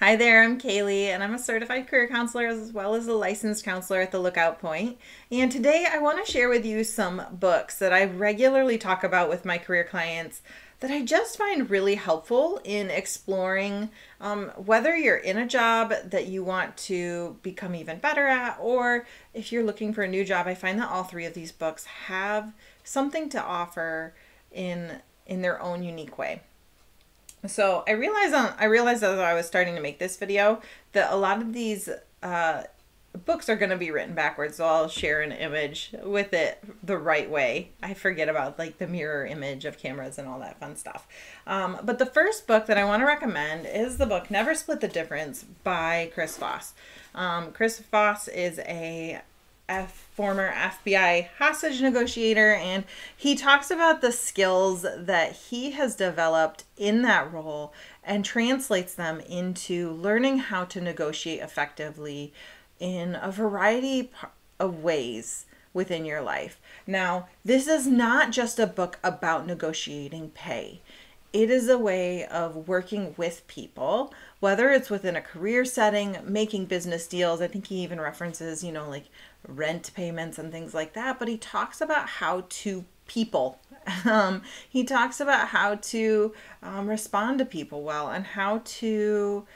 Hi there, I'm Kaylee, and I'm a certified career counselor as well as a licensed counselor at the Lookout Point. And today I want to share with you some books that I regularly talk about with my career clients that I just find really helpful in exploring whether you're in a job that you want to become even better at, or if you're looking for a new job. I find that all three of these books have something to offer in their own unique way. So I realized as I was starting to make this video that a lot of these books are going to be written backwards. So I'll share an image with it the right way. I forget about like the mirror image of cameras and all that fun stuff. But the first book that I want to recommend is the book Never Split the Difference by Chris Voss. Chris Voss is a former FBI hostage negotiator, and he talks about the skills that he has developed in that role and translates them into learning how to negotiate effectively in a variety of ways within your life. Now, this is not just a book about negotiating pay. It is a way of working with people, whether it's within a career setting, making business deals. I think he even references, like rent payments and things like that. But he talks about how to people. He talks about how to respond to people well and how to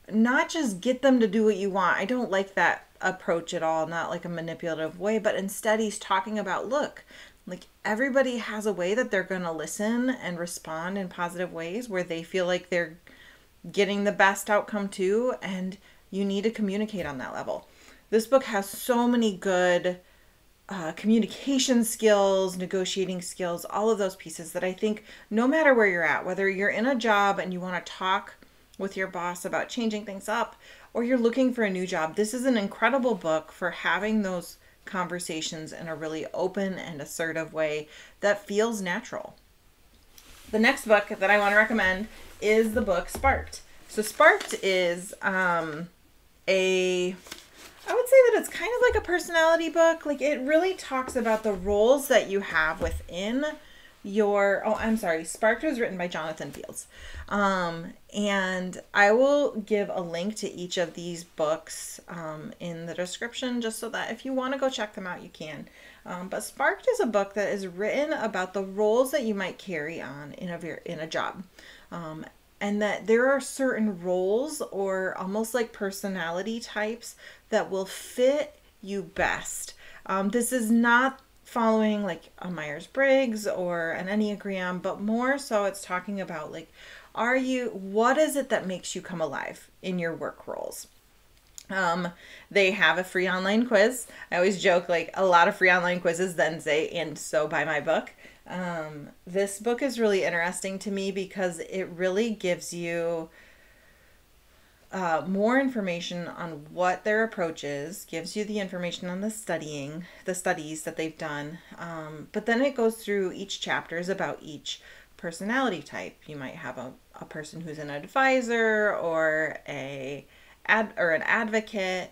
not just get them to do what you want. I don't like that approach at all, not like a manipulative way, but instead he's talking about, look, like everybody has a way that they're going to listen and respond in positive ways where they feel like they're getting the best outcome too, and you need to communicate on that level. This book has so many good communication skills, negotiating skills, all of those pieces that I think no matter where you're at, whether you're in a job and you want to talk with your boss about changing things up, or you're looking for a new job, this is an incredible book for having those conversations in a really open and assertive way that feels natural. The next book that I want to recommend is the book Sparked. So Sparked is I would say that it's kind of like a personality book. Like it really talks about the roles that you have within Sparked was written by Jonathan Fields. And I will give a link to each of these books in the description just so that if you want to go check them out, you can. But Sparked is a book that is written about the roles that you might carry on in a job. And that there are certain roles or almost like personality types that will fit you best. This is not following like a Myers-Briggs or an Enneagram, but more so it's talking about like, what is it that makes you come alive in your work roles? They have a free online quiz. I always joke like a lot of free online quizzes then say, and so buy my book. This book is really interesting to me because it really gives you more information on what their approach is, gives you the information on the studies that they've done. But then it goes through each chapter is about each personality type. You might have a person who's an advisor or an advocate,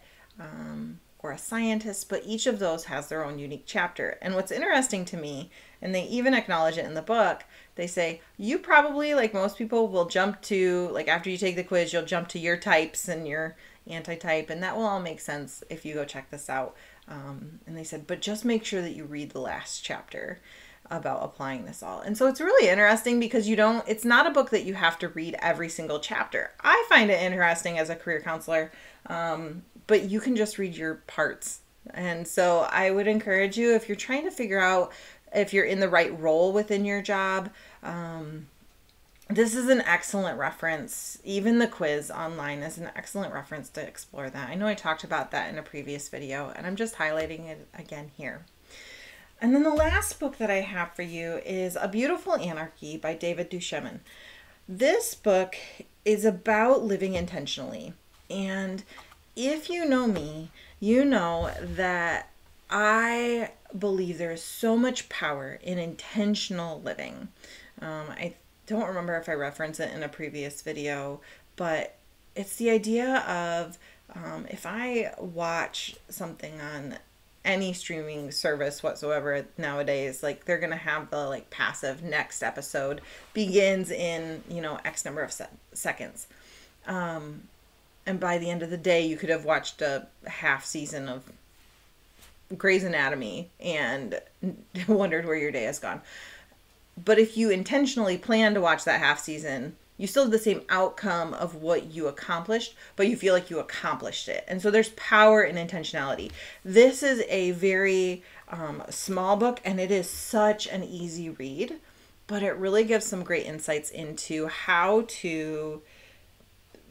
or a scientist, but each of those has their own unique chapter. And what's interesting to me, and they even acknowledge it in the book, they say, you probably, like most people, will jump to, like after you take the quiz, you'll jump to your types and your anti-type, and that will all make sense if you go check this out. And they said, but just make sure that you read the last chapter about applying this all. And so it's really interesting because it's not a book that you have to read every single chapter. I find it interesting as a career counselor, but you can just read your parts. And so I would encourage you, if you're trying to figure out if you're in the right role within your job, this is an excellent reference. Even the quiz online is an excellent reference to explore that. I know I talked about that in a previous video, and I'm just highlighting it again here. And then the last book that I have for you is A Beautiful Anarchy by David Duchovny. This book is about living intentionally. And if you know me, you know that I believe there is so much power in intentional living. I don't remember if I referenced it in a previous video, but it's the idea of if I watch something on any streaming service whatsoever nowadays, like they're gonna have the like passive next episode begins in X number of seconds. And by the end of the day, you could have watched a half season of Grey's Anatomy and wondered where your day has gone. But if you intentionally plan to watch that half season, you still have the same outcome of what you accomplished, but you feel like you accomplished it. And so there's power in intentionality. This is a very small book, and it is such an easy read, but it really gives some great insights into how to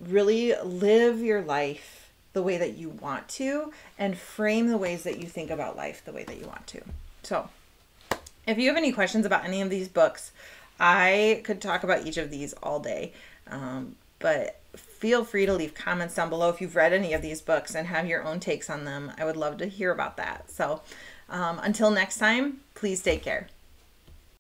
really live your life the way that you want to and frame the ways that you think about life the way that you want to. So if you have any questions about any of these books, I could talk about each of these all day, but feel free to leave comments down below if you've read any of these books and have your own takes on them. I would love to hear about that. So until next time, please take care.